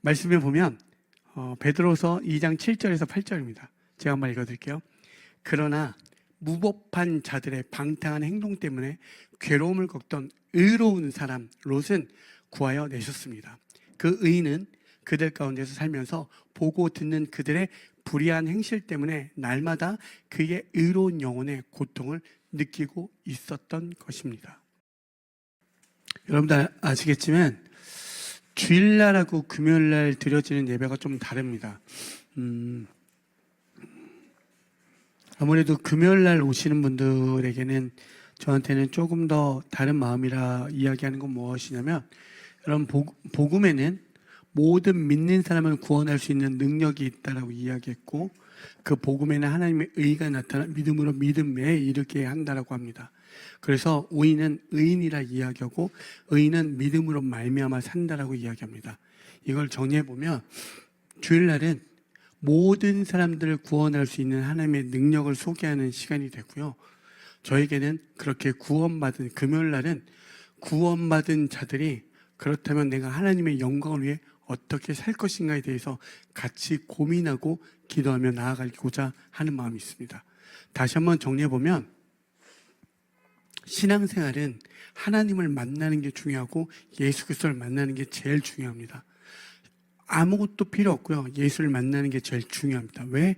말씀에 보면 베드로서 2장 7절에서 8절입니다. 제가 한번 읽어드릴게요. 그러나 무법한 자들의 방탕한 행동 때문에 괴로움을 겪던 의로운 사람 롯은 구하여 내셨습니다. 그 의인은 그들 가운데서 살면서 보고 듣는 그들의 불의한 행실 때문에 날마다 그의 의로운 영혼의 고통을 느끼고 있었던 것입니다. 여러분들 아시겠지만 주일날하고 금요일날 드려지는 예배가 좀 다릅니다. 아무래도 금요일날 오시는 분들에게는 저한테는 조금 더 다른 마음이라 이야기하는 건 무엇이냐면, 여러분 복음에는 모든 믿는 사람을 구원할 수 있는 능력이 있다라고 이야기했고, 그 복음에는 하나님의 의가 나타나 믿음으로 믿음에 이르게 한다라고 합니다. 그래서 의인은 의인이라 이야기하고 의인은 믿음으로 말미암아 산다라고 이야기합니다. 이걸 정리해 보면 주일날은 모든 사람들을 구원할 수 있는 하나님의 능력을 소개하는 시간이 되고요. 저에게는 그렇게 구원받은 금요일날은 구원받은 자들이 그렇다면 내가 하나님의 영광을 위해 어떻게 살 것인가에 대해서 같이 고민하고 기도하며 나아가고자 하는 마음이 있습니다. 다시 한번 정리해보면 신앙생활은 하나님을 만나는 게 중요하고 예수 그리스도를 만나는 게 제일 중요합니다. 아무것도 필요 없고요. 예수를 만나는 게 제일 중요합니다. 왜?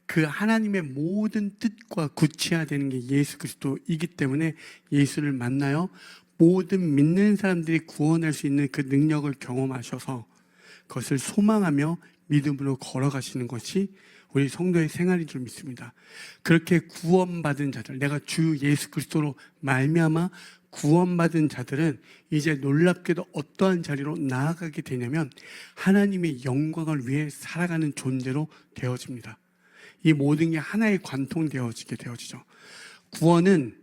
그 하나님의 모든 뜻과 구체화되는 게 예수 그리스도이기 때문에 예수를 만나요. 모든 믿는 사람들이 구원할 수 있는 그 능력을 경험하셔서 그것을 소망하며 믿음으로 걸어가시는 것이 우리 성도의 생활인 줄 믿습니다. 그렇게 구원받은 자들, 내가 주 예수 그리스도로 말미암아 구원받은 자들은 이제 놀랍게도 어떠한 자리로 나아가게 되냐면 하나님의 영광을 위해 살아가는 존재로 되어집니다. 이 모든 게 하나의 관통되어지게 되어지죠. 구원은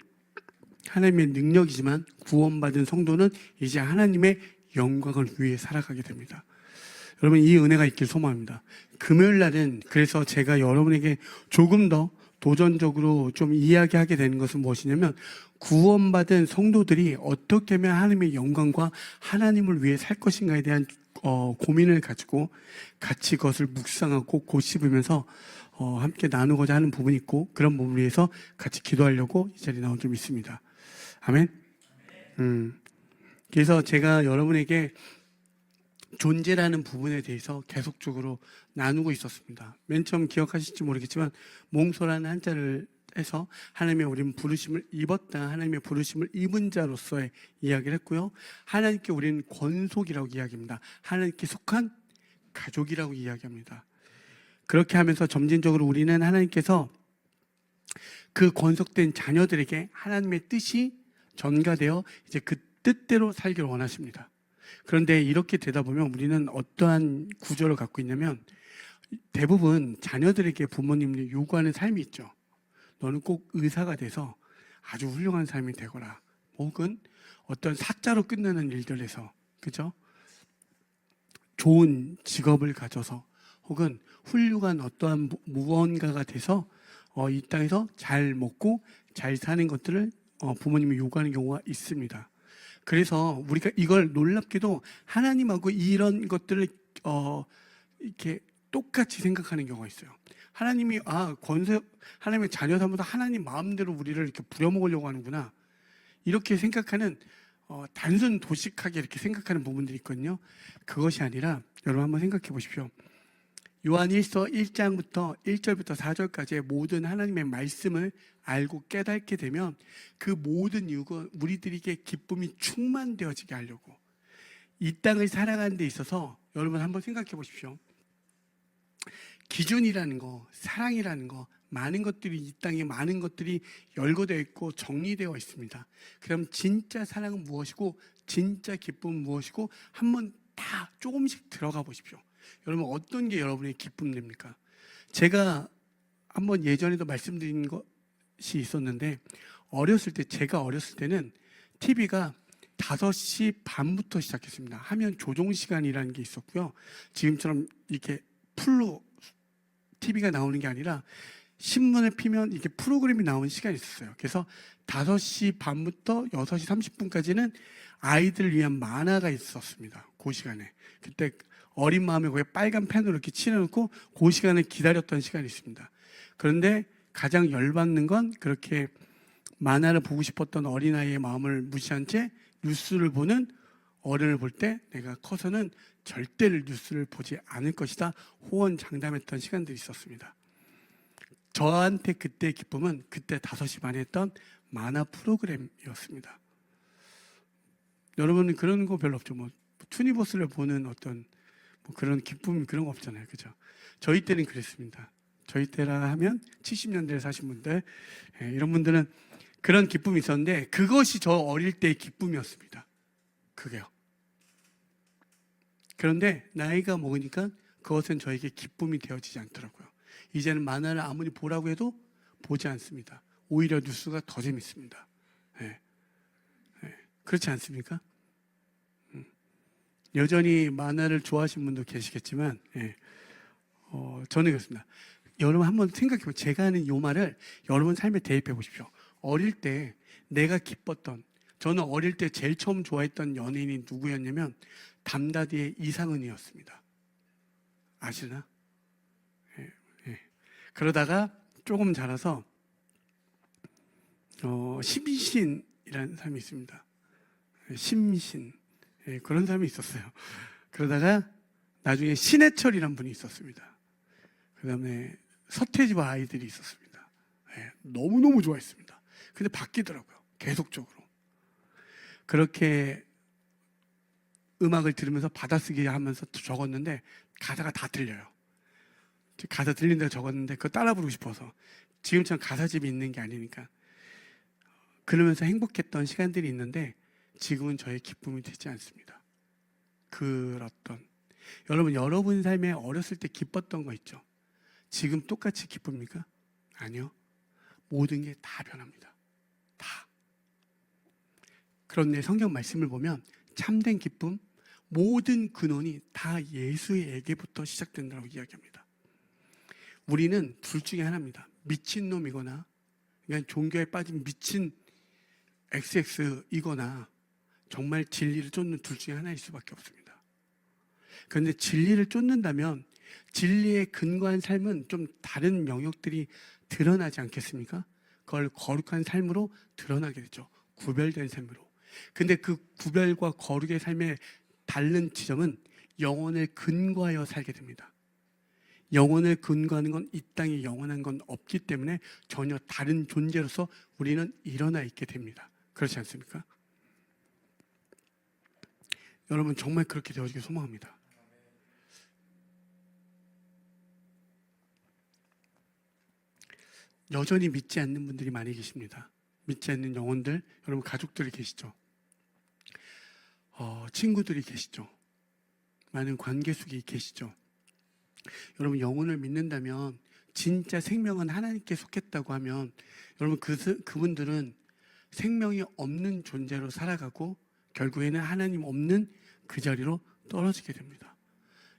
하나님의 능력이지만 구원받은 성도는 이제 하나님의 영광을 위해 살아가게 됩니다. 여러분, 이 은혜가 있길 소망합니다. 금요일 날은 그래서 제가 여러분에게 조금 더 도전적으로 좀 이야기하게 되는 것은 무엇이냐면, 구원받은 성도들이 어떻게 하면 하나님의 영광과 하나님을 위해 살 것인가에 대한 고민을 가지고 같이 그것을 묵상하고 고씹으면서 함께 나누고자 하는 부분이 있고, 그런 부분을 위해서 같이 기도하려고 이 자리에 나온 줄 믿습니다. 아멘. 그래서 제가 여러분에게 존재라는 부분에 대해서 계속적으로 나누고 있었습니다. 맨 처음 기억하실지 모르겠지만 몽소라는 한자를 해서 하나님의 우리는 부르심을 입었다, 하나님의 부르심을 입은 자로서의 이야기를 했고요. 하나님께 우리는 권속이라고 이야기합니다. 하나님께 속한 가족이라고 이야기합니다. 그렇게 하면서 점진적으로 우리는 하나님께서 그 권속된 자녀들에게 하나님의 뜻이 전가되어 이제 그 뜻대로 살기를 원하십니다. 그런데 이렇게 되다 보면 우리는 어떠한 구조를 갖고 있냐면, 대부분 자녀들에게 부모님이 요구하는 삶이 있죠. 너는 꼭 의사가 돼서 아주 훌륭한 삶이 되거라, 혹은 어떤 사자로 끝나는 일들에서, 그죠? 좋은 직업을 가져서, 혹은 훌륭한 어떠한 무언가가 돼서 이 땅에서 잘 먹고 잘 사는 것들을 부모님이 요구하는 경우가 있습니다. 그래서 우리가 이걸 놀랍게도 하나님하고 이런 것들을 이렇게 똑같이 생각하는 경우가 있어요. 하나님이 하나님의 자녀 삼아서 하나님 마음대로 우리를 이렇게 부려먹으려고 하는구나, 이렇게 생각하는 단순 도식하게 이렇게 생각하는 부분들이 있거든요. 그것이 아니라 여러분 한번 생각해 보십시오. 요한일서 1장부터 1절부터 4절까지의 모든 하나님의 말씀을 알고 깨닫게 되면 그 모든 이유가 우리들에게 기쁨이 충만되어지게 하려고, 이 땅을 살아가는 데 있어서 여러분 한번 생각해 보십시오. 기준이라는 거, 사랑이라는 거, 많은 것들이, 이 땅에 많은 것들이 열거되어 있고 정리되어 있습니다. 그럼 진짜 사랑은 무엇이고 진짜 기쁨은 무엇이고 한번 다 조금씩 들어가 보십시오. 여러분, 어떤 게 여러분의 기쁨입니까? 제가 한번 예전에도 말씀드린 것이 있었는데, 제가 어렸을 때는 TV가 5시 반부터 시작했습니다. 화면 조종 시간이라는 게 있었고요. 지금처럼 이렇게 풀로 TV가 나오는 게 아니라 신문을 피면 이렇게 프로그램이 나오는 시간이 있었어요. 그래서 5시 반부터 6시 30분까지는 아이들을 위한 만화가 있었습니다. 그 시간에. 그때 어린 마음에 거기에 빨간 펜으로 이렇게 칠해놓고 그 시간을 기다렸던 시간이 있습니다. 그런데 가장 열받는 건 그렇게 만화를 보고 싶었던 어린아이의 마음을 무시한 채 뉴스를 보는 어른을 볼 때 내가 커서는 절대로 뉴스를 보지 않을 것이다 호언장담했던 시간들이 있었습니다. 저한테 그때의 기쁨은 그때 5시 반에 했던 만화 프로그램이었습니다. 여러분은 그런 거 별로 없죠. 뭐 투니버스를 보는 어떤 뭐 그런 기쁨 그런 거 없잖아요. 그죠? 저희 때는 그랬습니다. 저희 때라 하면 70년대에 사신 분들, 이런 분들은 그런 기쁨이 있었는데 그것이 저 어릴 때의 기쁨이었습니다. 그게요. 그런데 나이가 먹으니까 그것은 저에게 기쁨이 되어지지 않더라고요. 이제는 만화를 아무리 보라고 해도 보지 않습니다. 오히려 뉴스가 더 재밌습니다. 네. 네. 그렇지 않습니까? 여전히 만화를 좋아하시는 분도 계시겠지만, 저는 그렇습니다. 여러분 한번 생각해보세요. 제가 하는 이 말을 여러분 삶에 대입해 보십시오. 어릴 때 내가 기뻤던, 저는 어릴 때 제일 처음 좋아했던 연예인이 누구였냐면 담다디의 이상은이었습니다. 아시나? 그러다가 조금 자라서 심신이라는 사람이 있습니다. 심신, 그런 사람이 있었어요. 그러다가 나중에 신해철이라는 분이 있었습니다. 그 다음에 서태지와 아이들이 있었습니다. 너무너무 좋아했습니다. 근데 바뀌더라고요. 계속적으로. 그렇게 음악을 들으면서 받아쓰기 하면서 적었는데 가사가 다 틀려요. 가사 들린 대로 적었는데 그거 따라 부르고 싶어서. 지금처럼 가사집이 있는 게 아니니까. 그러면서 행복했던 시간들이 있는데 지금은 저의 기쁨이 되지 않습니다. 그렇던 여러분 삶에 어렸을 때 기뻤던 거 있죠? 지금 똑같이 기쁩니까? 아니요. 모든 게 다 변합니다. 다. 그런데 성경 말씀을 보면 참된 기쁨, 모든 근원이 다 예수에게부터 시작된다고 이야기합니다. 우리는 둘 중에 하나입니다. 미친놈이거나 그냥 종교에 빠진 미친 XX이거나 정말 진리를 쫓는 둘 중에 하나일 수밖에 없습니다. 그런데 진리를 쫓는다면 진리에 근거한 삶은 좀 다른 영역들이 드러나지 않겠습니까? 그걸 거룩한 삶으로 드러나게 되죠. 구별된 삶으로. 근데 그 구별과 거룩의 삶의 다른 지점은 영혼을 근거하여 살게 됩니다. 영혼을 근거하는 건 이 땅에 영원한 건 없기 때문에 전혀 다른 존재로서 우리는 일어나 있게 됩니다. 그렇지 않습니까? 여러분 정말 그렇게 되어지길 소망합니다. 여전히 믿지 않는 분들이 많이 계십니다. 믿지 않는 영혼들, 여러분 가족들이 계시죠? 친구들이 계시죠? 많은 관계 속에 계시죠? 여러분 영혼을 믿는다면 진짜 생명은 하나님께 속했다고 하면 여러분 그분들은 생명이 없는 존재로 살아가고 결국에는 하나님 없는 그 자리로 떨어지게 됩니다.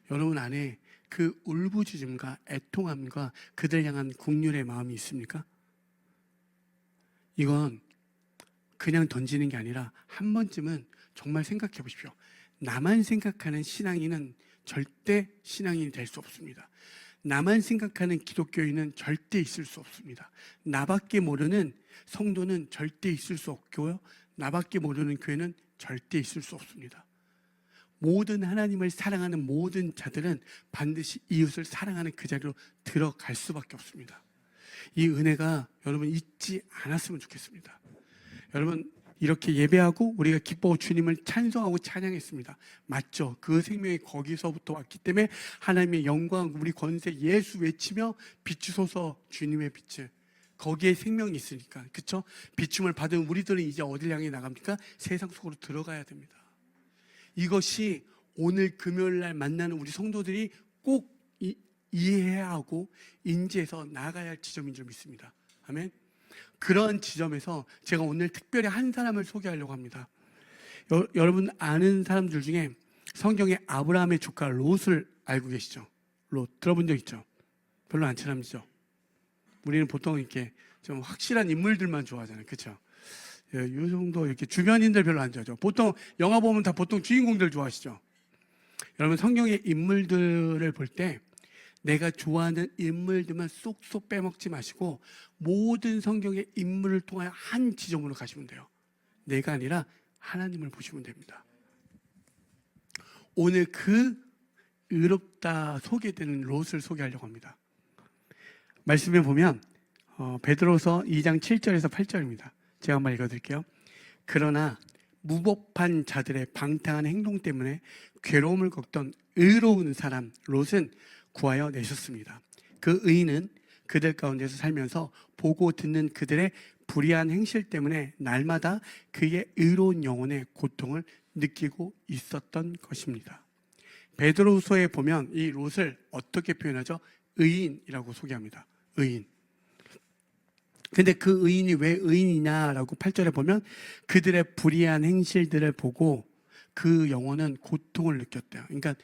여러분 안에 그 울부짖음과 애통함과 그들 향한 긍휼의 마음이 있습니까? 이건 그냥 던지는 게 아니라 한 번쯤은 정말 생각해 보십시오. 나만 생각하는 신앙인은 절대 신앙인이 될 수 없습니다. 나만 생각하는 기독교인은 절대 있을 수 없습니다. 나밖에 모르는 성도는 절대 있을 수 없고요. 나밖에 모르는 교회는 절대 있을 수 없습니다. 모든 하나님을 사랑하는 모든 자들은 반드시 이웃을 사랑하는 그 자리로 들어갈 수밖에 없습니다. 이 은혜가 여러분 잊지 않았으면 좋겠습니다. 여러분 이렇게 예배하고 우리가 기뻐하고 주님을 찬송하고 찬양했습니다. 맞죠? 그 생명이 거기서부터 왔기 때문에 하나님의 영광, 우리 권세 예수 외치며 비추소서 주님의 빛을. 거기에 생명이 있으니까. 그렇죠? 비춤을 받은 우리들은 이제 어딜 향해 나갑니까? 세상 속으로 들어가야 됩니다. 이것이 오늘 금요일 날 만나는 우리 성도들이 꼭 이해해야 하고 인지해서 나아가야 할 지점인 줄 믿습니다. 아멘. 그런 지점에서 제가 오늘 특별히 한 사람을 소개하려고 합니다. 여러분 아는 사람들 중에 성경에 아브라함의 조카 롯을 알고 계시죠? 롯 들어본 적 있죠? 별로 안 친합니죠? 우리는 보통 이렇게 좀 확실한 인물들만 좋아하잖아요. 그렇죠? 이 정도 이렇게 주변인들 별로 안 좋아하죠. 보통 영화 보면 다 보통 주인공들 좋아하시죠? 여러분 성경의 인물들을 볼 때 내가 좋아하는 인물들만 쏙쏙 빼먹지 마시고 모든 성경의 인물을 통하여 한 지점으로 가시면 돼요. 내가 아니라 하나님을 보시면 됩니다. 오늘 그 의롭다 소개되는 롯을 소개하려고 합니다. 말씀에 보면 베드로서 2장 7절에서 8절입니다. 제가 한번 읽어드릴게요. 그러나 무법한 자들의 방탕한 행동 때문에 괴로움을 겪던 의로운 사람 롯은 구하여 내셨습니다. 그 의인은 그들 가운데서 살면서 보고 듣는 그들의 불의한 행실 때문에 날마다 그의 의로운 영혼의 고통을 느끼고 있었던 것입니다. 베드로서에 보면 이 롯을 어떻게 표현하죠? 의인이라고 소개합니다. 의인. 근데 그 의인이 왜 의인이냐라고 8절에 보면 그들의 불의한 행실들을 보고 그 영혼은 고통을 느꼈대요. 그러니까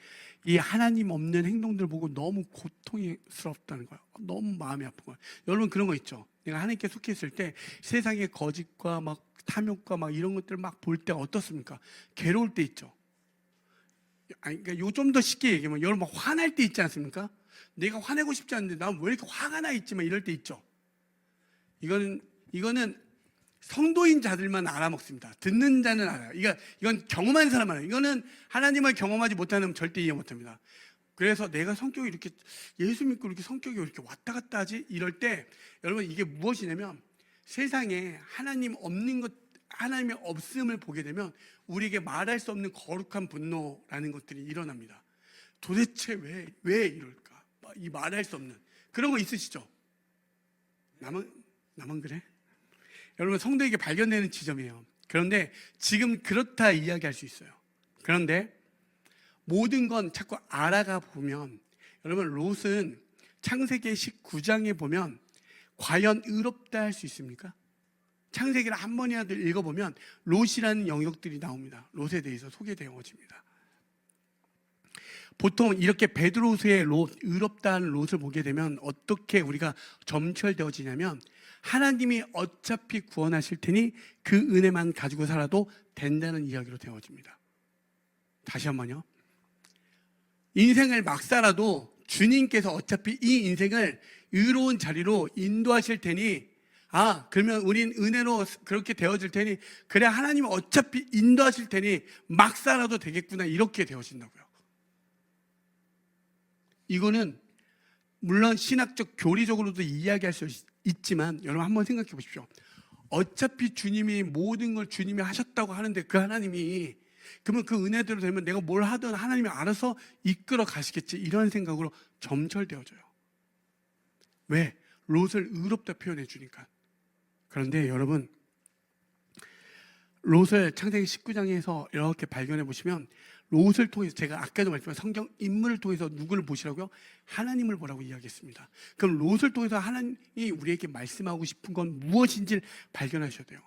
이 하나님 없는 행동들을 보고 너무 고통스럽다는 거예요. 너무 마음이 아픈 거예요. 여러분 그런 거 있죠? 내가 하나님께 속해 있을 때 세상의 거짓과 막 탐욕과 막 이런 것들을 막 볼 때 어떻습니까? 괴로울 때 있죠. 아니, 그러니까 좀 더 쉽게 얘기하면 여러분 막 화날 때 있지 않습니까? 내가 화내고 싶지 않은데 난 왜 이렇게 화가 나 있지? 막 이럴 때 있죠. 이거는 성도인 자들만 알아먹습니다. 듣는 자는 알아요. 이건 경험한 사람만 알아요. 이거는 하나님을 경험하지 못하는 절대 이해 못합니다. 그래서 내가 성격이 이렇게 예수 믿고 이렇게 성격이 이렇게 왔다 갔다 하지? 이럴 때 여러분 이게 무엇이냐면 세상에 하나님 없는 것, 하나님의 없음을 보게 되면 우리에게 말할 수 없는 거룩한 분노라는 것들이 일어납니다. 도대체 왜 이럴까? 이 말할 수 없는 그런 거 있으시죠? 나만 그래? 여러분 성도에게 발견되는 지점이에요. 그런데 지금 그렇다 이야기할 수 있어요. 그런데 모든 건 자꾸 알아가 보면 여러분 롯은 창세기 19장에 보면 과연 의롭다 할 수 있습니까? 창세기를 한 번이라도 읽어보면 롯이라는 영역들이 나옵니다. 롯에 대해서 소개되어집니다. 보통 이렇게 베드로서의 롯, 의롭다는 롯을 보게 되면 어떻게 우리가 점철되어지냐면 하나님이 어차피 구원하실 테니 그 은혜만 가지고 살아도 된다는 이야기로 되어집니다. 다시 한번요. 인생을 막 살아도 주님께서 어차피 이 인생을 의로운 자리로 인도하실 테니 그러면 우린 은혜로 그렇게 되어질 테니 그래 하나님은 어차피 인도하실 테니 막 살아도 되겠구나 이렇게 되어진다고요. 이거는 물론 신학적 교리적으로도 이야기할 수 있지만 여러분 한번 생각해 보십시오. 어차피 주님이 모든 걸 주님이 하셨다고 하는데 그 하나님이 그러면 그 은혜대로 되면 내가 뭘 하든 하나님이 알아서 이끌어 가시겠지 이런 생각으로 점철되어져요. 왜? 롯을 의롭다 표현해 주니까. 그런데 여러분 롯을 창세기 19장에서 이렇게 발견해 보시면 롯을 통해서 제가 아까도 말씀드린 성경 인물을 통해서 누구를 보시라고요? 하나님을 보라고 이야기했습니다. 그럼 롯을 통해서 하나님이 우리에게 말씀하고 싶은 건 무엇인지를 발견하셔야 돼요.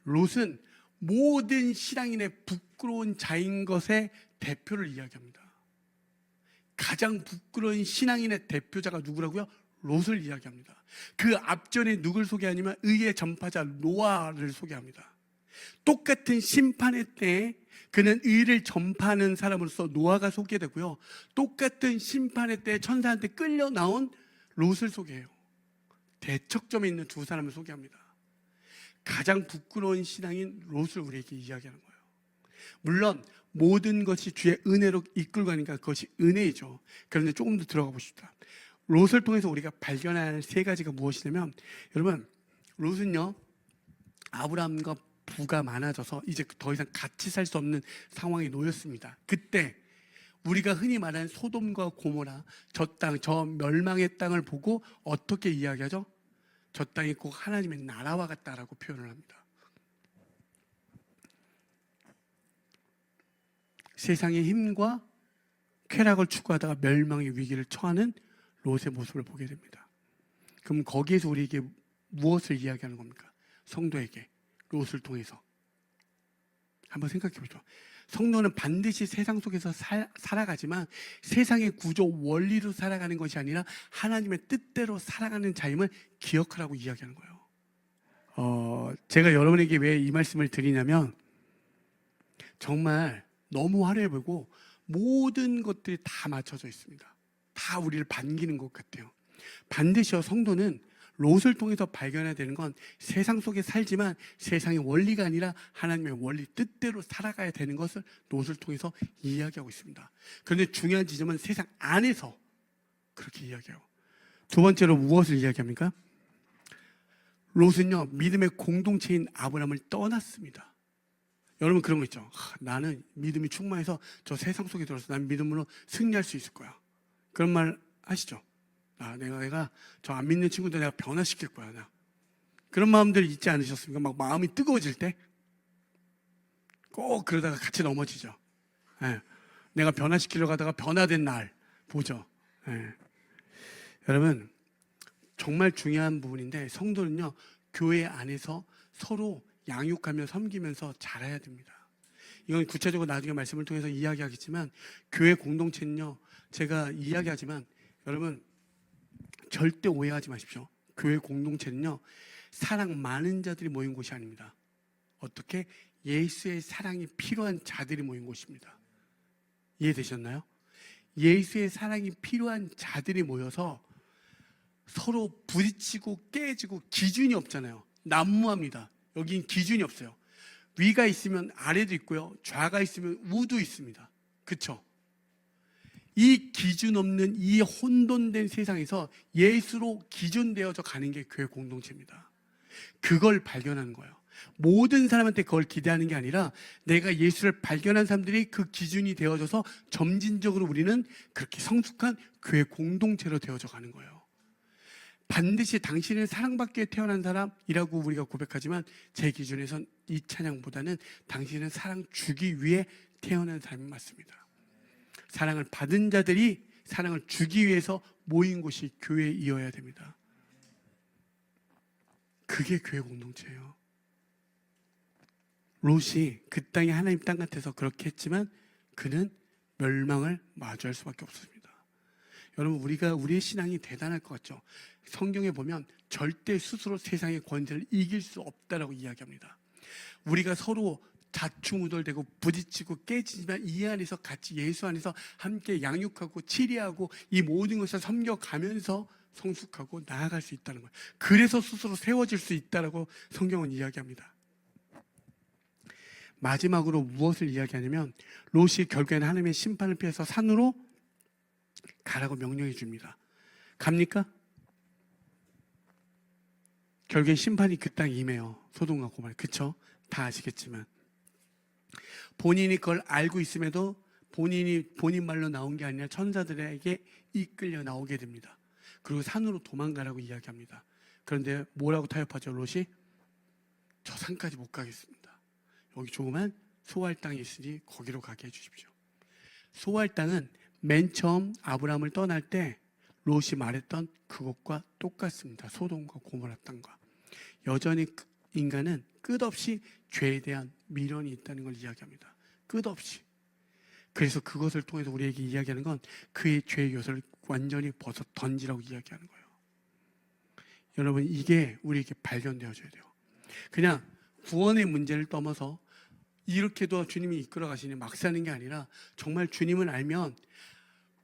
롯은 모든 신앙인의 부끄러운 자인 것의 대표를 이야기합니다. 가장 부끄러운 신앙인의 대표자가 누구라고요? 롯을 이야기합니다. 그 앞전에 누굴 소개하냐면 의의 전파자 노아를 소개합니다. 똑같은 심판의 때에 그는 의를 전파하는 사람으로서 노아가 소개되고요. 똑같은 심판의 때에 천사한테 끌려 나온 롯을 소개해요. 대척점에 있는 두 사람을 소개합니다. 가장 부끄러운 신앙인 롯을 우리에게 이야기하는 거예요. 물론 모든 것이 주의 은혜로 이끌고 가니까 그것이 은혜이죠. 그런데 조금 더 들어가 보십시다. 롯을 통해서 우리가 발견할 세 가지가 무엇이냐면 여러분 롯은요 아브라함과 부가 많아져서 이제 더 이상 같이 살 수 없는 상황에 놓였습니다. 그때 우리가 흔히 말하는 소돔과 고모라 저 땅, 저 멸망의 땅을 보고 어떻게 이야기하죠? 저 땅이 꼭 하나님의 나라와 같다라고 표현을 합니다. 세상의 힘과 쾌락을 추구하다가 멸망의 위기를 처하는 롯의 모습을 보게 됩니다. 그럼 거기에서 우리에게 무엇을 이야기하는 겁니까? 성도에게 롯을 통해서 한번 생각해 보죠. 성도는 반드시 세상 속에서 살아가지만 세상의 구조 원리로 살아가는 것이 아니라 하나님의 뜻대로 살아가는 자임을 기억하라고 이야기하는 거예요. 제가 여러분에게 왜 이 말씀을 드리냐면 정말 너무 화려해 보이고 모든 것들이 다 맞춰져 있습니다. 다 우리를 반기는 것 같아요. 반드시요, 성도는 롯을 통해서 발견해야 되는 건 세상 속에 살지만 세상의 원리가 아니라 하나님의 원리 뜻대로 살아가야 되는 것을 롯을 통해서 이야기하고 있습니다. 그런데 중요한 지점은 세상 안에서 그렇게 이야기해요. 두 번째로 무엇을 이야기합니까? 롯은요, 믿음의 공동체인 아브라함을 떠났습니다. 여러분 그런 거 있죠. 나는 믿음이 충만해서 저 세상 속에 들어서 난 믿음으로 승리할 수 있을 거야. 그런 말 하시죠. 내가 저 안 믿는 친구들 내가 변화시킬 거야. 그런 마음들 있지 않으셨습니까? 막 마음이 뜨거워질 때 꼭 그러다가 같이 넘어지죠. 예. 내가 변화시키려고 하다가 변화된 날 보죠. 예. 여러분 정말 중요한 부분인데 성도는요, 교회 안에서 서로 양육하며 섬기면서 자라야 됩니다. 이건 구체적으로 나중에 말씀을 통해서 이야기하겠지만, 교회 공동체는요, 제가 이야기하지만 여러분 절대 오해하지 마십시오. 교회 공동체는요, 사랑 많은 자들이 모인 곳이 아닙니다. 어떻게? 예수의 사랑이 필요한 자들이 모인 곳입니다. 이해되셨나요? 예수의 사랑이 필요한 자들이 모여서 서로 부딪히고 깨지고 기준이 없잖아요. 난무합니다. 여긴 기준이 없어요. 위가 있으면 아래도 있고요, 좌가 있으면 우도 있습니다. 그렇죠? 이 기준 없는 이 혼돈된 세상에서 예수로 기준되어져 가는 게 교회 공동체입니다. 그걸 발견하는 거예요. 모든 사람한테 그걸 기대하는 게 아니라 내가 예수를 발견한 사람들이 그 기준이 되어져서 점진적으로 우리는 그렇게 성숙한 교회 공동체로 되어져 가는 거예요. 반드시 당신은 사랑받기에 태어난 사람이라고 우리가 고백하지만 제 기준에선 이 찬양보다는 당신은 사랑 주기 위해 태어난 사람이 맞습니다. 사랑을 받은 자들이 사랑을 주기 위해서 모인 곳이 교회이어야 됩니다. 그게 교회 공동체예요. 롯이 그 땅이 하나님 땅 같아서 그렇게 했지만 그는 멸망을 마주할 수밖에 없습니다. 여러분 우리의 신앙이 대단할 것 같죠? 성경에 보면 절대 스스로 세상의 권세를 이길 수 없다라고 이야기합니다. 우리가 서로 다충우돌되고 부딪히고 깨지지만 이 안에서 같이 예수 안에서 함께 양육하고 치리하고 이 모든 것을 섬겨가면서 성숙하고 나아갈 수 있다는 거예요. 그래서 스스로 세워질 수 있다라고 성경은 이야기합니다. 마지막으로 무엇을 이야기하냐면 롯이 결국에는 하나님의 심판을 피해서 산으로 가라고 명령해 줍니다. 갑니까? 결국엔 심판이 그 땅에 임해요. 소돔과 고모라. 그쵸? 다 아시겠지만 본인이 그걸 알고 있음에도 본인 말로 나온 게 아니라 천사들에게 이끌려 나오게 됩니다. 그리고 산으로 도망가라고 이야기합니다. 그런데 뭐라고 타협하죠? 롯이? 저 산까지 못 가겠습니다. 여기 조그만 소알 땅이 있으니 거기로 가게 해주십시오. 소알 땅은 맨 처음 아브라함을 떠날 때 롯이 말했던 그것과 똑같습니다. 소돔과 고모라 땅과. 여전히 인간은 끝없이 죄에 대한 미련이 있다는 걸 이야기합니다. 끝없이. 그래서 그것을 통해서 우리에게 이야기하는 건 그의 죄의 요소를 완전히 벗어 던지라고 이야기하는 거예요. 여러분 이게 우리에게 발견되어져야 돼요. 그냥 구원의 문제를 떠나서 이렇게도 주님이 이끌어 가시니 막 사는 게 아니라 정말 주님을 알면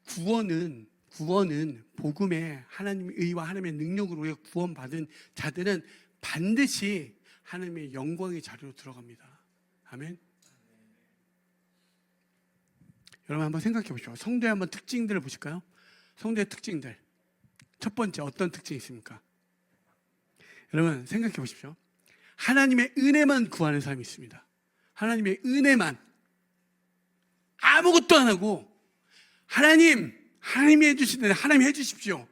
구원은 복음의 하나님의 의와 하나님의 능력으로 구원받은 자들은 반드시 하나님의 영광의 자리로 들어갑니다. 아멘. 여러분 한번 생각해 보시죠. 성도의 한번 특징들을 보실까요? 성도의 특징들. 첫 번째 어떤 특징이 있습니까? 여러분 생각해 보십시오. 하나님의 은혜만 구하는 사람이 있습니다. 하나님의 은혜만, 아무것도 안 하고 하나님이 해주시는데 하나님이 해주십시오.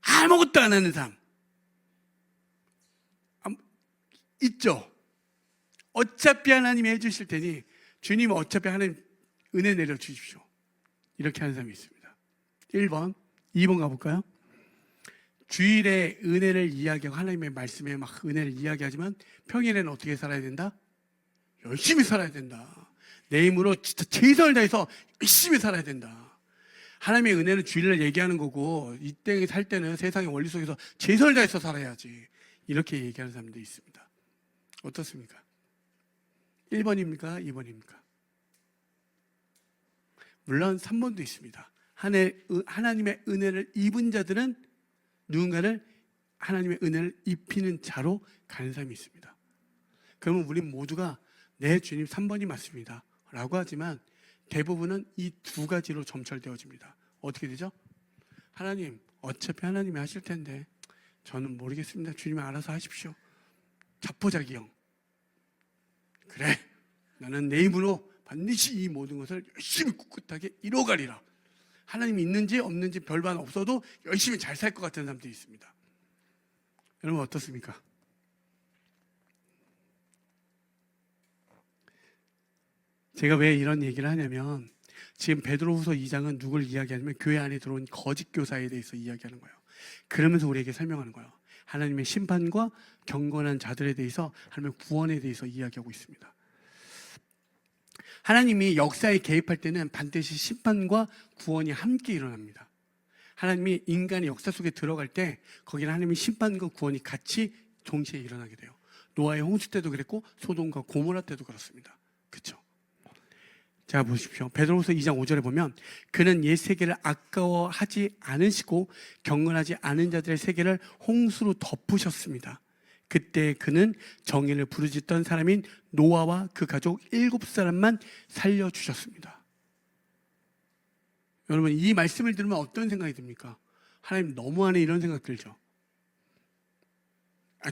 아무것도 안 하는 사람 있죠. 어차피 하나님이 해주실 테니 주님 어차피 하나님 은혜 내려주십시오. 이렇게 하는 사람이 있습니다. 1번, 2번 가볼까요? 주일에 은혜를 이야기하고 하나님의 말씀에 막 은혜를 이야기하지만 평일에는 어떻게 살아야 된다? 열심히 살아야 된다. 내 힘으로 진짜 최선을 다해서 열심히 살아야 된다. 하나님의 은혜는 주일날 얘기하는 거고 이 땅에 살 때는 세상의 원리 속에서 최선을 다해서 살아야지. 이렇게 얘기하는 사람도 있습니다. 어떻습니까? 1번입니까? 2번입니까? 물론 3번도 있습니다. 하나님의 은혜를 입은 자들은 누군가를 하나님의 은혜를 입히는 자로 가는 사람이 있습니다. 그러면 우리 모두가 네, 주님 3번이 맞습니다 라고 하지만 대부분은 이 두 가지로 점철되어집니다. 어떻게 되죠? 하나님, 어차피 하나님이 하실 텐데 저는 모르겠습니다. 주님이 알아서 하십시오. 자포자기형. 그래, 나는 내 힘으로 반드시 이 모든 것을 열심히 꿋꿋하게 이뤄가리라. 하나님이 있는지 없는지 별반 없어도 열심히 잘 살 것 같은 사람들이 있습니다. 여러분 어떻습니까? 제가 왜 이런 얘기를 하냐면 지금 베드로후서 2장은 누굴 이야기하냐면 교회 안에 들어온 거짓 교사에 대해서 이야기하는 거예요. 그러면서 우리에게 설명하는 거예요. 하나님의 심판과 경건한 자들에 대해서, 하나님의 구원에 대해서 이야기하고 있습니다. 하나님이 역사에 개입할 때는 반드시 심판과 구원이 함께 일어납니다. 하나님이 인간의 역사 속에 들어갈 때 거기는 하나님의 심판과 구원이 같이 동시에 일어나게 돼요. 노아의 홍수 때도 그랬고 소돔과 고모라 때도 그렇습니다. 그렇죠? 자, 보십시오. 베드로후서 2장 5절에 보면 그는 옛 세계를 아까워하지 않으시고 경건하지 않은 자들의 세계를 홍수로 덮으셨습니다. 그때 그는 정의를 부르짖던 사람인 노아와 그 가족 7사람만 살려주셨습니다. 여러분, 이 말씀을 들으면 어떤 생각이 듭니까? 하나님 너무하네, 이런 생각 들죠.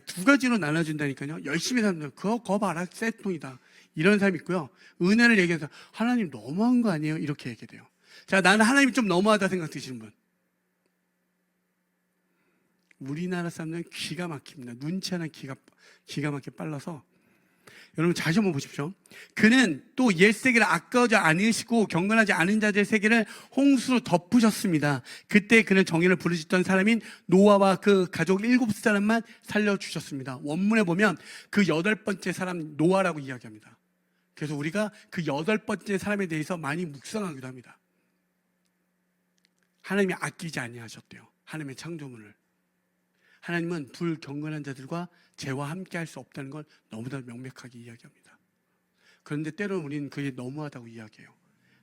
두 가지로 나눠준다니까요. 열심히 사는 그거 봐라, 쎄통이다, 이런 사람이 있고요. 은혜를 얘기해서 하나님 너무한 거 아니에요? 이렇게 얘기해요. 자, 나는 하나님이 좀 너무하다 생각 드시는 분. 우리나라 사람들은 기가 막힙니다. 눈치 하나 기가 막히게 빨라서. 여러분 다시 한번 보십시오. 그는 또 옛 세계를 아까워하지 않으시고 경건하지 않은 자들의 세계를 홍수로 덮으셨습니다. 그때 그는 정의를 부르짖던 사람인 노아와 그 가족 7사람만 살려주셨습니다. 원문에 보면 그 8번째 사람 노아라고 이야기합니다. 그래서 우리가 그 8번째 사람에 대해서 많이 묵상하기도 합니다. 하나님이 아끼지 아니하셨대요. 하나님의 창조물을. 하나님은 불경건한 자들과 죄와 함께 할 수 없다는 걸 너무나 명백하게 이야기합니다. 그런데 때로는 우리는 그게 너무하다고 이야기해요.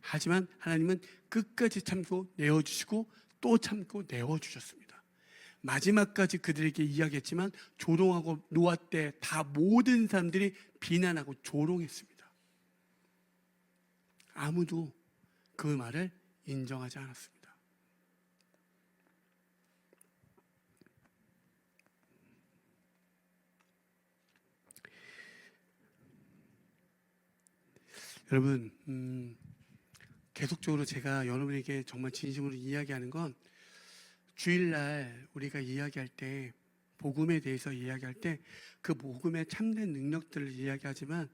하지만 하나님은 끝까지 참고 내어주시고 또 참고 내어주셨습니다. 마지막까지 그들에게 이야기했지만 조롱하고 노아 때 다 모든 사람들이 비난하고 조롱했습니다. 아무도 그 말을 인정하지 않았습니다. 여러분, 계속적으로 제가 여러분에게 정말 진심으로 이야기하는 건 주일날 우리가 이야기할 때, 복음에 대해서 이야기할 때 그 복음의 참된 능력들을 이야기하지만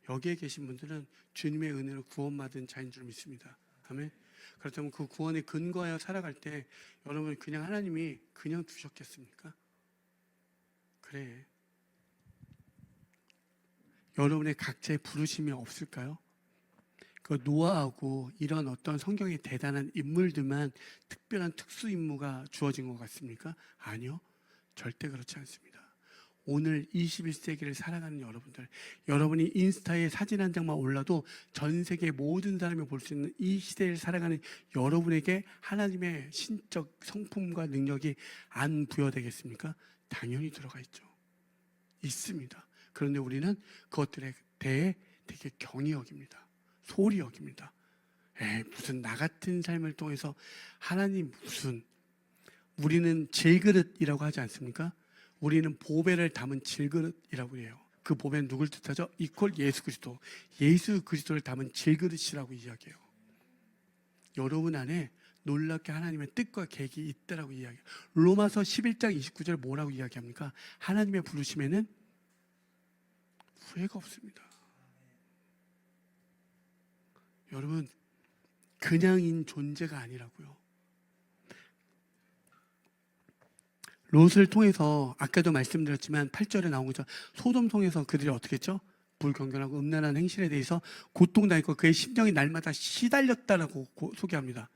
여기에 계신 분들은 주님의 은혜로 구원받은 자인 줄 믿습니다. 아멘. 그렇다면 그 구원에 근거하여 살아갈 때 여러분 그냥 하나님이 그냥 두셨겠습니까? 그래. 여러분의 각자의 부르심이 없을까요? 그 노아하고 이런 어떤 성경의 대단한 인물들만 특별한 특수 임무가 주어진 것 같습니까? 아니요, 절대 그렇지 않습니다. 오늘 21세기를 살아가는 여러분들, 여러분이 인스타에 사진 한 장만 올라도 전 세계 모든 사람이 볼 수 있는 이 시대를 살아가는 여러분에게 하나님의 신적 성품과 능력이 안 부여되겠습니까? 당연히 들어가 있죠. 있습니다. 그런데 우리는 그것들에 대해 되게 경히 여깁니다. 소홀히 여깁니다. 무슨 나 같은 삶을 통해서 하나님 무슨, 우리는 질그릇이라고 하지 않습니까? 우리는 보배를 담은 질그릇이라고 해요. 그 보배는 누굴 뜻하죠? 이퀄 예수 그리스도. 예수 그리스도를 담은 질그릇이라고 이야기해요. 여러분 안에 놀랍게 하나님의 뜻과 계획이 있다라고 이야기해요. 로마서 11장 29절 뭐라고 이야기합니까? 하나님의 부르심에는 후회가 없습니다. 여러분, 그냥인 존재가 아니라고요. 롯을 통해서 아까도 말씀드렸지만 8절에 나온 거죠. 소돔 통해서 그들이 어떻게 했죠? 불경건하고 음란한 행실에 대해서 고통당했고 그의 심령이 날마다 시달렸다라고 소개합니다.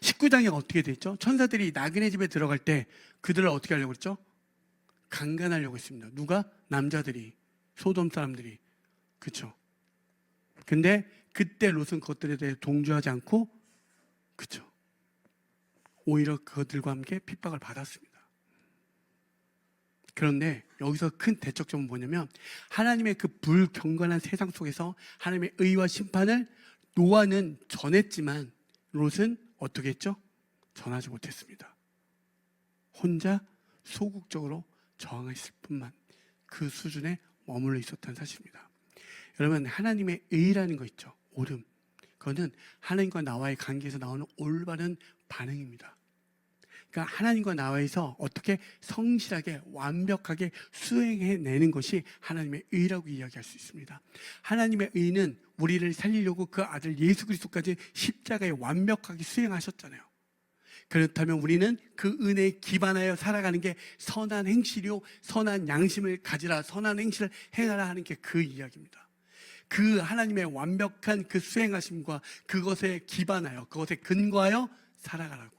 19장에 어떻게 됐죠? 천사들이 나그네 집에 들어갈 때 그들을 어떻게 하려고 했죠? 강간하려고 했습니다. 누가? 남자들이, 소돔 사람들이. 그렇죠? 근데 그때 롯은 그것들에 대해 동조하지 않고 그렇죠? 오히려 그들과 함께 핍박을 받았습니다. 그런데 여기서 큰 대척점은 뭐냐면 하나님의 그 불경건한 세상 속에서 하나님의 의와 심판을 노아는 전했지만 롯은 어떻게 했죠? 전하지 못했습니다. 혼자 소극적으로 저항했을 뿐만 그 수준에 머물러 있었다는 사실입니다. 여러분, 하나님의 의라는 거 있죠. 옳음. 그거는 하나님과 나와의 관계에서 나오는 올바른 반응입니다. 그러니까 하나님과 나와에서 어떻게 성실하게 완벽하게 수행해내는 것이 하나님의 의라고 이야기할 수 있습니다. 하나님의 의는 우리를 살리려고 그 아들 예수 그리스도까지 십자가에 완벽하게 수행하셨잖아요. 그렇다면 우리는 그 은혜에 기반하여 살아가는 게 선한 행실이요 선한 양심을 가지라, 선한 행실을 행하라 하는 게 그 이야기입니다. 그 하나님의 완벽한 그 수행하심과 그것에 기반하여, 그것에 근거하여 살아가라고.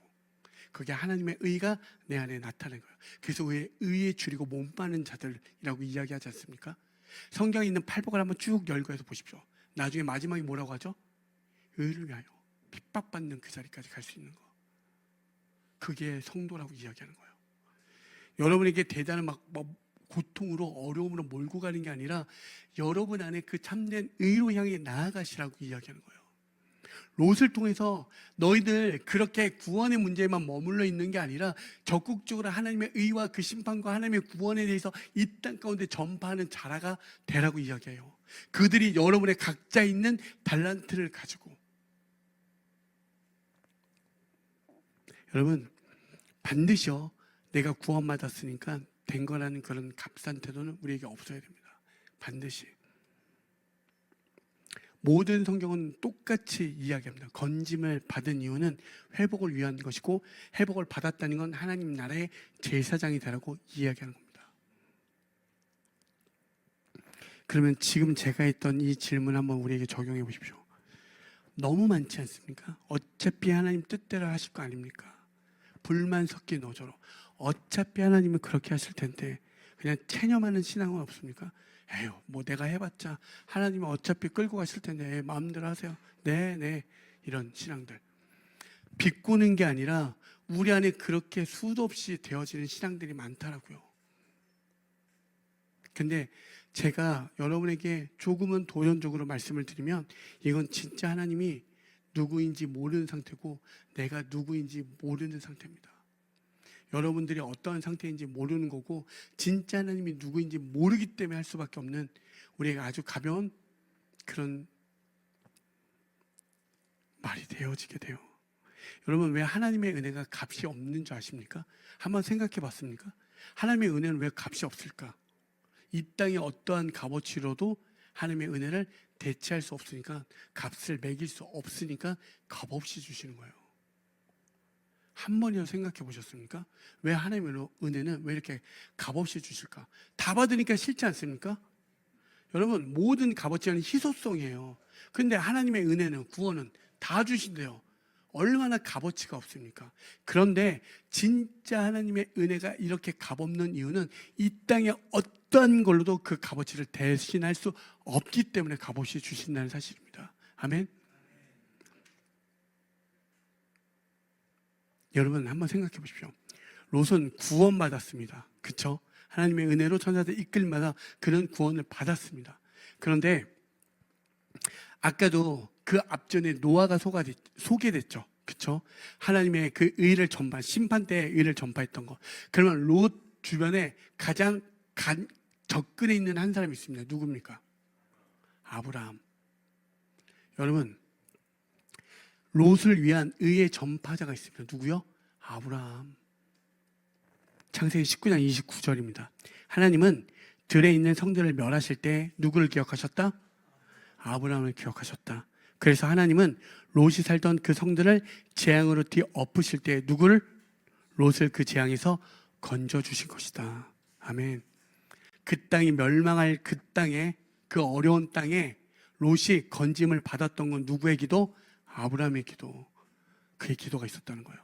그게 하나님의 의가 내 안에 나타나는 거예요. 그래서 의에 줄이고 몸빠는 자들이라고 이야기하지 않습니까? 성경에 있는 팔복을 한번 쭉 열고 해서 보십시오. 나중에 마지막에 뭐라고 하죠? 의를 위하여 핍박받는 그 자리까지 갈 수 있는 거. 그게 성도라고 이야기하는 거예요. 여러분에게 대단한 막 고통으로 어려움으로 몰고 가는 게 아니라 여러분 안에 그 참된 의로 향해 나아가시라고 이야기하는 거예요. 롯을 통해서 너희들 그렇게 구원의 문제에만 머물러 있는 게 아니라 적극적으로 하나님의 의와 그 심판과 하나님의 구원에 대해서 이 땅 가운데 전파하는 자라가 되라고 이야기해요. 그들이 여러분의 각자 있는 달란트를 가지고, 여러분 반드시요 내가 구원받았으니까 된 거라는 그런 값싼 태도는 우리에게 없어야 됩니다. 반드시. 모든 성경은 똑같이 이야기합니다. 건짐을 받은 이유는 회복을 위한 것이고 회복을 받았다는 건 하나님 나라의 제사장이 되라고 이야기하는 겁니다. 그러면 지금 제가 했던 이 질문 한번 우리에게 적용해 보십시오. 너무 많지 않습니까? 어차피 하나님 뜻대로 하실 거 아닙니까? 불만 섞인 노조로 어차피 하나님은 그렇게 하실 텐데 그냥 체념하는 신앙은 없습니까? 에휴, 뭐 내가 해봤자 하나님은 어차피 끌고 가실 텐데 마음대로 하세요. 네, 이런 신앙들. 비꼬는 게 아니라 우리 안에 그렇게 수도 없이 되어지는 신앙들이 많더라고요. 근데 제가 여러분에게 조금은 도전적으로 말씀을 드리면 이건 진짜 하나님이 누구인지 모르는 상태고 내가 누구인지 모르는 상태입니다. 여러분들이 어떠한 상태인지 모르는 거고 진짜 하나님이 누구인지 모르기 때문에 할 수밖에 없는 우리가 아주 가벼운 그런 말이 되어지게 돼요. 여러분, 왜 하나님의 은혜가 값이 없는 줄 아십니까? 한번 생각해 봤습니까? 하나님의 은혜는 왜 값이 없을까? 이 땅의 어떠한 값어치로도 하나님의 은혜를 대체할 수 없으니까, 값을 매길 수 없으니까 값없이 주시는 거예요. 한 번이라도 생각해 보셨습니까? 왜 하나님의 은혜는 왜 이렇게 값없이 주실까? 다 받으니까 싫지 않습니까? 여러분, 모든 값어치는 희소성이에요. 근데 하나님의 은혜는, 구원은 다 주신대요. 얼마나 값어치가 없습니까? 그런데 진짜 하나님의 은혜가 이렇게 값없는 이유는 이 땅에 어떠한 걸로도 그 값어치를 대신할 수 없기 때문에 값없이 주신다는 사실입니다. 아멘. 여러분 한번 생각해 보십시오. 롯은 구원받았습니다. 그렇죠? 하나님의 은혜로 천사들 이끌마다 그는 구원을 받았습니다. 그런데 아까도 그 앞전에 노아가 소개됐죠. 그렇죠? 하나님의 그 의를 심판 때의 의를 전파했던 거. 그러면 롯 주변에 가장 접근에 있는 한 사람이 있습니다. 누굽니까? 아브라함. 여러분, 롯을 위한 의의 전파자가 있습니다. 누구요? 아브라함. 창세기 19장 29절입니다. 하나님은 들에 있는 성들을 멸하실 때 누구를 기억하셨다? 아브라함을 기억하셨다. 그래서 하나님은 롯이 살던 그 성들을 재앙으로 뒤엎으실 때 누구를? 롯을 그 재앙에서 건져주신 것이다. 아멘. 그 땅이 멸망할 그 땅에, 그 어려운 땅에 롯이 건짐을 받았던 건 누구의 기도? 아브라함의 기도. 그의 기도가 있었다는 거예요.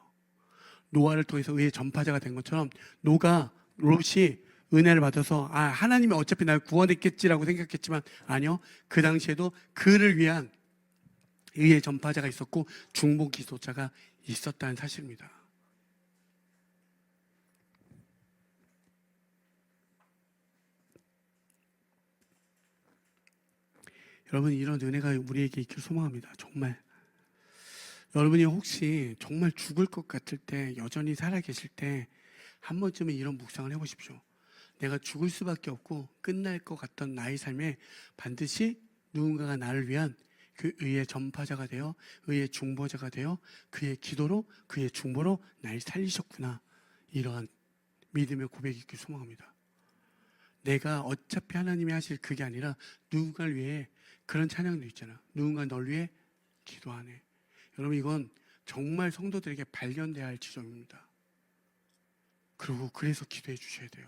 노아를 통해서 의의 전파자가 된 것처럼 롯이 은혜를 받아서 하나님이 어차피 날 구원했겠지라고 생각했지만 아니요. 그 당시에도 그를 위한 의의 전파자가 있었고 중보 기도자가 있었다는 사실입니다. 여러분, 이런 은혜가 우리에게 있길 소망합니다. 정말 여러분이 혹시 정말 죽을 것 같을 때, 여전히 살아계실 때 한 번쯤은 이런 묵상을 해보십시오. 내가 죽을 수밖에 없고 끝날 것 같던 나의 삶에 반드시 누군가가 나를 위한 그 의의 전파자가 되어 의의 중보자가 되어 그의 기도로 그의 중보로 날 살리셨구나. 이러한 믿음의 고백이 있길 소망합니다. 내가 어차피 하나님이 하실 그게 아니라 누군가를 위해, 그런 찬양도 있잖아. 누군가 널 위해 기도하네. 여러분, 이건 정말 성도들에게 발견돼야 할 지점입니다. 그리고 그래서 기도해 주셔야 돼요.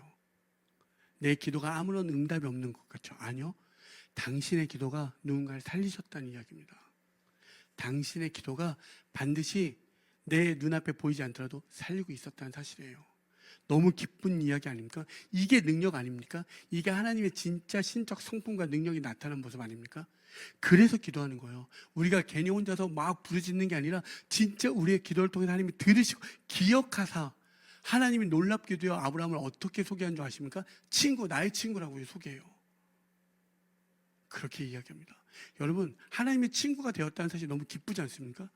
내 기도가 아무런 응답이 없는 것 같죠? 아니요. 당신의 기도가 누군가를 살리셨다는 이야기입니다. 당신의 기도가 반드시 내 눈앞에 보이지 않더라도 살리고 있었다는 사실이에요. 너무 기쁜 이야기 아닙니까? 이게 능력 아닙니까? 이게 하나님의 진짜 신적 성품과 능력이 나타나는 모습 아닙니까? 그래서 기도하는 거예요. 우리가 괜히 혼자서 막 부르짖는 게 아니라 진짜 우리의 기도를 통해서 하나님이 들으시고 기억하사, 하나님이 놀랍게도요, 아브라함을 어떻게 소개한 줄 아십니까? 친구, 나의 친구라고 소개해요. 그렇게 이야기합니다. 여러분, 하나님의 친구가 되었다는 사실 너무 기쁘지 않습니까?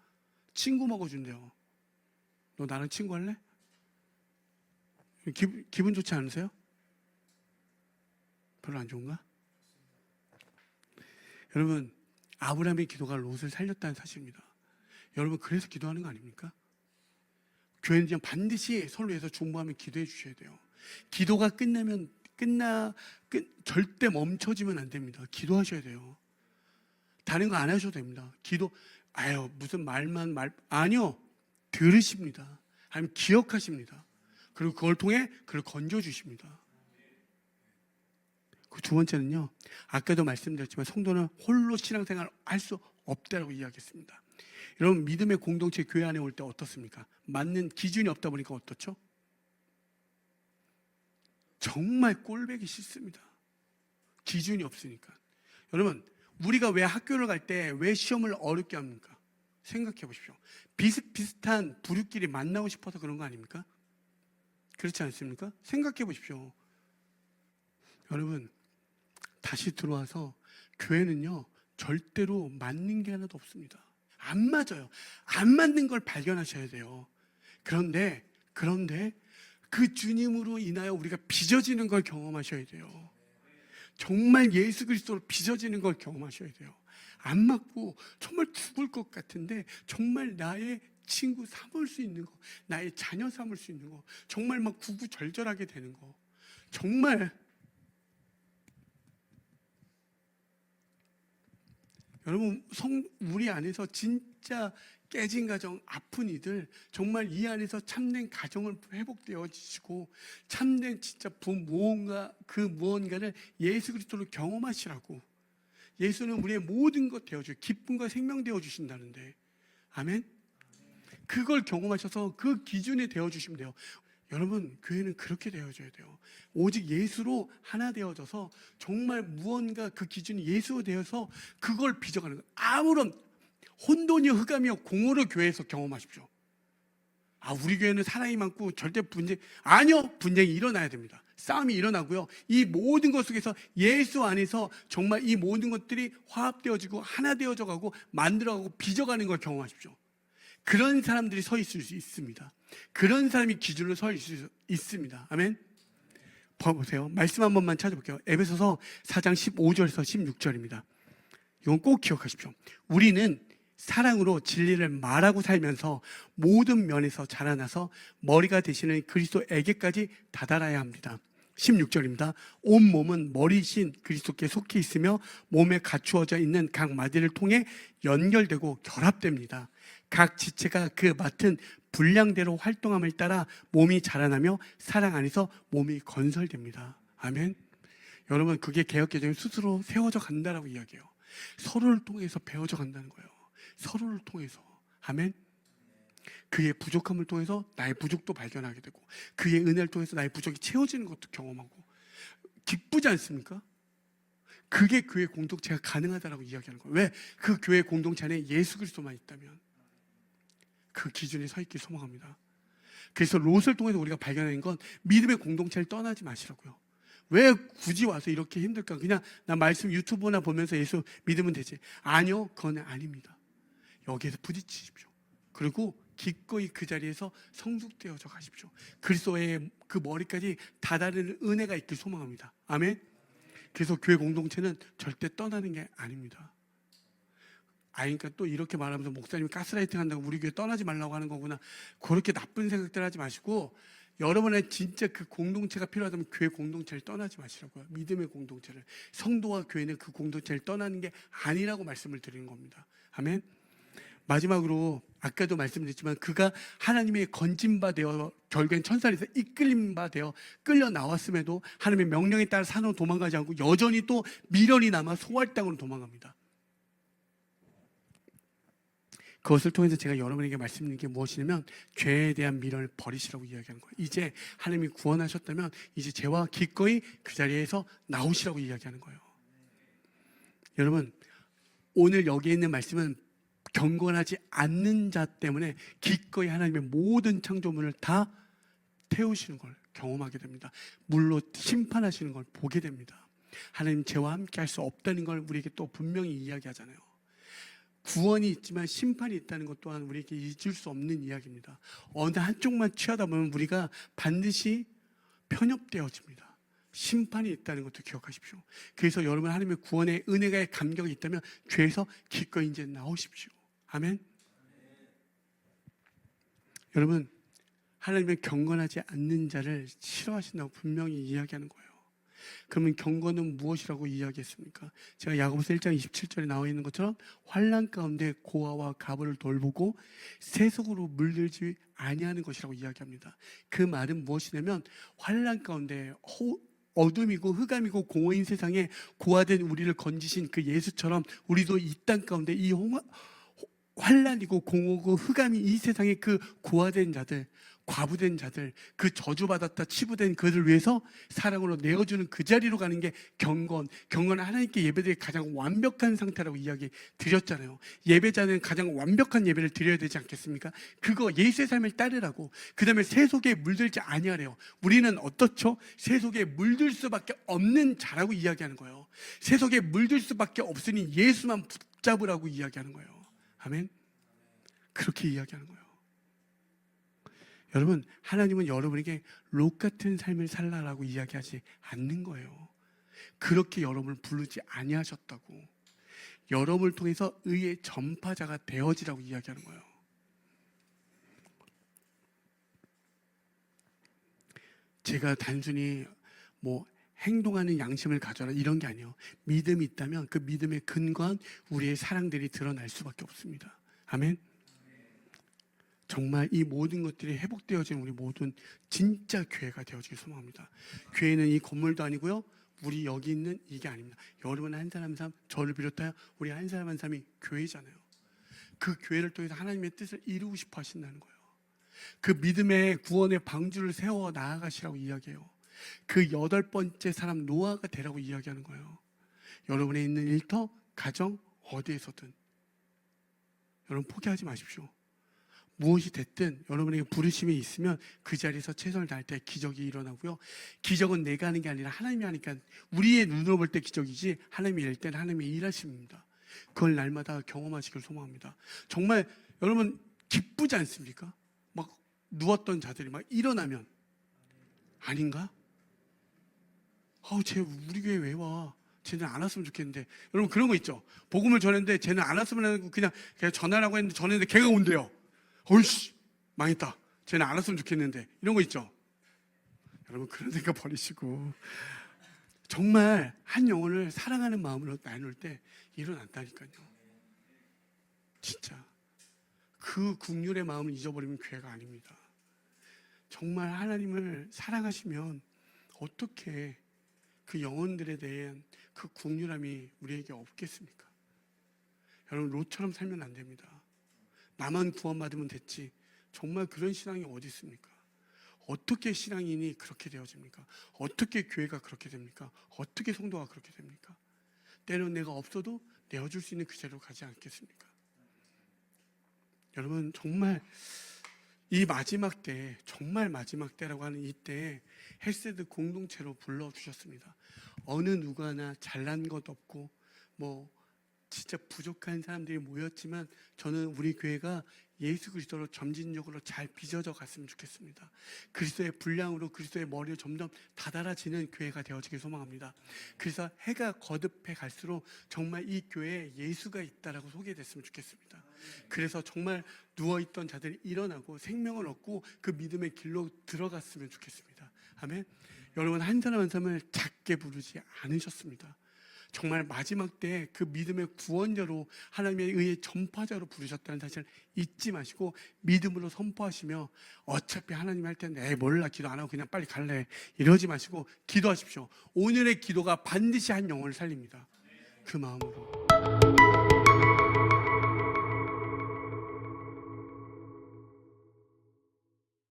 친구 먹어준대요. 너 나랑 친구 할래? 기분 좋지 않으세요? 별로 안 좋은가? 여러분, 아브라함의 기도가 롯을 살렸다는 사실입니다. 여러분, 그래서 기도하는 거 아닙니까? 교회는 그냥 반드시 서로 위해서 중보하며 기도해 주셔야 돼요. 기도가 끝나면 절대 멈춰지면 안 됩니다. 기도하셔야 돼요. 다른 거 안 하셔도 됩니다. 무슨 아니요. 들으십니다. 아니면 기억하십니다. 그리고 그걸 통해 그를 건져주십니다. 그 두 번째는요, 아까도 말씀드렸지만 성도는 홀로 신앙생활을 할 수 없다라고 이야기했습니다. 여러분, 믿음의 공동체 교회 안에 올 때 어떻습니까? 맞는 기준이 없다 보니까 어떻죠? 정말 꼴보기 싫습니다. 기준이 없으니까. 여러분, 우리가 왜 학교를 갈 때 왜 시험을 어렵게 합니까? 생각해 보십시오. 비슷비슷한 부류끼리 만나고 싶어서 그런 거 아닙니까? 그렇지 않습니까? 생각해 보십시오. 여러분, 다시 들어와서 교회는요, 절대로 맞는 게 하나도 없습니다. 안 맞아요. 안 맞는 걸 발견하셔야 돼요. 그런데 그 주님으로 인하여 우리가 빚어지는 걸 경험하셔야 돼요. 정말 예수 그리스도로 빚어지는 걸 경험하셔야 돼요. 안 맞고 정말 죽을 것 같은데 정말 나의 친구 삼을 수 있는 거, 나의 자녀 삼을 수 있는 거, 정말 막 구구절절하게 되는 거, 정말 여러분, 우리 안에서 진짜 깨진 가정, 아픈 이들, 정말 이 안에서 참된 가정을 회복되어지시고 참된 진짜 무언가를 예수 그리스도로 경험하시라고. 예수는 우리의 모든 것 되어줘요. 기쁨과 생명 되어주신다는데, 아멘? 그걸 경험하셔서 그 기준에 되어주시면 돼요. 여러분, 교회는 그렇게 되어져야 돼요. 오직 예수로 하나 되어져서 정말 무언가 그 기준이 예수로 되어서 그걸 빚어가는 거예요. 아무런 혼돈이요 흑암이요 공허를 교회에서 경험하십시오. 우리 교회는 사랑이 많고 절대 아니요, 분쟁이 일어나야 됩니다. 싸움이 일어나고요, 이 모든 것 속에서 예수 안에서 정말 이 모든 것들이 화합되어지고 하나 되어져 가고 만들어가고 빚어가는 걸 경험하십시오. 그런 사람들이 서 있을 수 있습니다. 그런 사람이 기준으로 서 있을 수 있습니다. 아멘. 보세요. 말씀 한 번만 찾아볼게요. 에베소서 4장 15절에서 16절입니다. 이건 꼭 기억하십시오. 우리는 사랑으로 진리를 말하고 살면서 모든 면에서 자라나서 머리가 되시는 그리스도에게까지 다다라야 합니다. 16절입니다. 온 몸은 머리신 그리스도께 속해 있으며 몸에 갖추어져 있는 각 마디를 통해 연결되고 결합됩니다. 각 지체가 그 맡은 분량대로 활동함을 따라 몸이 자라나며 사랑 안에서 몸이 건설됩니다. 아멘. 여러분, 그게 개혁개정이 스스로 세워져 간다라고 이야기해요. 서로를 통해서 배워져 간다는 거예요. 서로를 통해서. 아멘. 그의 부족함을 통해서 나의 부족도 발견하게 되고 그의 은혜를 통해서 나의 부족이 채워지는 것도 경험하고 기쁘지 않습니까? 그게 교회 공동체가 가능하다라고 이야기하는 거예요. 왜? 그 교회 공동체 안에 예수 그리스도만 있다면 그 기준에 서 있길 소망합니다. 그래서 롯을 통해서 우리가 발견한 건 믿음의 공동체를 떠나지 마시라고요. 왜 굳이 와서 이렇게 힘들까? 그냥 나 말씀 유튜브나 보면서 예수 믿으면 되지. 아니요, 그건 아닙니다. 여기에서 부딪히십시오. 그리고 기꺼이 그 자리에서 성숙되어져 가십시오. 그리스도의 그 머리까지 다다르는 은혜가 있길 소망합니다. 아멘. 그래서 교회 공동체는 절대 떠나는 게 아닙니다. 그러니까 또 이렇게 말하면서 목사님이 가스라이팅 한다고 우리 교회 떠나지 말라고 하는 거구나. 그렇게 나쁜 생각들 하지 마시고, 여러분의 진짜 그 공동체가 필요하다면 교회 공동체를 떠나지 마시라고요. 믿음의 공동체를. 성도와 교회는 그 공동체를 떠나는 게 아니라고 말씀을 드리는 겁니다. 아멘. 마지막으로 아까도 말씀드렸지만 그가 하나님의 건진 바 되어 결국엔 천사에서 이끌림 바 되어 끌려 나왔음에도 하나님의 명령에 따라 산으로 도망가지 않고 여전히 또 미련이 남아 소활 땅으로 도망갑니다. 그것을 통해서 제가 여러분에게 말씀드린 게 무엇이냐면 죄에 대한 미련을 버리시라고 이야기하는 거예요. 이제 하나님이 구원하셨다면 이제 죄와 기꺼이 그 자리에서 나오시라고 이야기하는 거예요. 여러분, 오늘 여기에 있는 말씀은 경건하지 않는 자 때문에 기꺼이 하나님의 모든 창조물을 다 태우시는 걸 경험하게 됩니다. 물로 심판하시는 걸 보게 됩니다. 하나님 죄와 함께 할 수 없다는 걸 우리에게 또 분명히 이야기하잖아요. 구원이 있지만 심판이 있다는 것 또한 우리에게 잊을 수 없는 이야기입니다. 어느 한쪽만 취하다 보면 우리가 반드시 편협되어집니다. 심판이 있다는 것도 기억하십시오. 그래서 여러분, 하나님의 구원의 은혜가 감격이 있다면 죄에서 기꺼이 이제 나오십시오. 아멘. 여러분, 하나님은 경건하지 않는 자를 싫어하신다고 분명히 이야기하는 거예요. 그러면 경건은 무엇이라고 이야기했습니까? 제가 야고보서 1장 27절에 나와 있는 것처럼 환난 가운데 고아와 가부를 돌보고 세속으로 물들지 아니하는 것이라고 이야기합니다. 그 말은 무엇이냐면 환난 가운데 어둠이고 흑암이고 공허인 세상에 고아된 우리를 건지신 그 예수처럼 우리도 이 땅 가운데 이 환난이고 공허고 흑암이 이 세상에 그 고아된 자들, 과부된 자들, 그 저주받았다 치부된 그들을 위해서 사랑으로 내어주는 그 자리로 가는 게 경건은 하나님께 예배드릴 가장 완벽한 상태라고 이야기 드렸잖아요. 예배자는 가장 완벽한 예배를 드려야 되지 않겠습니까? 그거 예수의 삶을 따르라고. 그 다음에 세속에 물들지 아니하래요. 우리는 어떻죠? 세속에 물들 수밖에 없는 자라고 이야기하는 거예요. 세속에 물들 수밖에 없으니 예수만 붙잡으라고 이야기하는 거예요. 아멘. 그렇게 이야기하는 거예요. 여러분, 하나님은 여러분에게 롯 같은 삶을 살라라고 이야기하지 않는 거예요. 그렇게 여러분을 부르지 아니하셨다고. 여러분을 통해서 의의 전파자가 되어지라고 이야기하는 거예요. 제가 단순히 행동하는 양심을 가져라 이런 게 아니에요. 믿음이 있다면 그 믿음의 근거한 우리의 사랑들이 드러날 수밖에 없습니다. 아멘. 정말 이 모든 것들이 회복되어진 우리 모든 진짜 교회가 되어지길 소망합니다. 교회는 이 건물도 아니고요, 우리 여기 있는 이게 아닙니다. 여러분 한 사람 한 사람, 저를 비롯하여 우리 한 사람 한 사람이 교회잖아요. 그 교회를 통해서 하나님의 뜻을 이루고 싶어 하신다는 거예요. 그 믿음의 구원의 방주를 세워 나아가시라고 이야기해요. 그 8번째 사람 노아가 되라고 이야기하는 거예요. 여러분의 있는 일터, 가정, 어디에서든 여러분 포기하지 마십시오. 무엇이 됐든 여러분에게 부르심이 있으면 그 자리에서 최선을 다할 때 기적이 일어나고요. 기적은 내가 하는 게 아니라 하나님이 하니까, 우리의 눈으로 볼 때 기적이지 하나님이 일 때는 하나님이 일하십니다. 그걸 날마다 경험하시길 소망합니다. 정말 여러분 기쁘지 않습니까? 막 누웠던 자들이 막 일어나면 아닌가? 쟤 우리 교회 왜 와? 쟤는 안 왔으면 좋겠는데. 여러분 그런 거 있죠? 복음을 전했는데 쟤는 안 왔으면 하고 그냥 전하라고 했는데 전했는데 걔가 온대요. 어이씨 망했다. 쟤는 안 왔으면 좋겠는데. 이런 거 있죠? 여러분 그런 생각 버리시고 정말 한 영혼을 사랑하는 마음으로 나눌 때 일어난다니까요. 진짜 그 국률의 마음을 잊어버리면 교회가 아닙니다. 정말 하나님을 사랑하시면 어떻게 그 영혼들에 대한 그 국률함이 우리에게 없겠습니까? 여러분 롯처럼 살면 안 됩니다. 나만 구원받으면 됐지. 정말 그런 신앙이 어디 있습니까? 어떻게 신앙인이 그렇게 되어집니까? 어떻게 교회가 그렇게 됩니까? 어떻게 성도가 그렇게 됩니까? 때로 내가 없어도 내어줄 수 있는 그 자리로 가지 않겠습니까? 여러분, 정말 이 마지막 때, 정말 마지막 때라고 하는 이때에 헬세드 공동체로 불러주셨습니다. 어느 누구나 잘난 것 없고 뭐 진짜 부족한 사람들이 모였지만 저는 우리 교회가 예수 그리스도로 점진적으로 잘 빚어져 갔으면 좋겠습니다. 그리스도의 분량으로 그리스도의 머리를 점점 다다라지는 교회가 되어지길 소망합니다. 그래서 해가 거듭해 갈수록 정말 이 교회에 예수가 있다라고 소개됐으면 좋겠습니다. 그래서 정말 누워있던 자들이 일어나고 생명을 얻고 그 믿음의 길로 들어갔으면 좋겠습니다. 아멘. 여러분, 한 사람 한 사람을 작게 부르지 않으셨습니다. 정말 마지막 때 그 믿음의 구원자로 하나님의 의의 전파자로 부르셨다는 사실을 잊지 마시고 믿음으로 선포하시며, 어차피 하나님 할 텐데 몰라 기도 안 하고 그냥 빨리 갈래 이러지 마시고 기도하십시오. 오늘의 기도가 반드시 한 영혼을 살립니다. 그 마음으로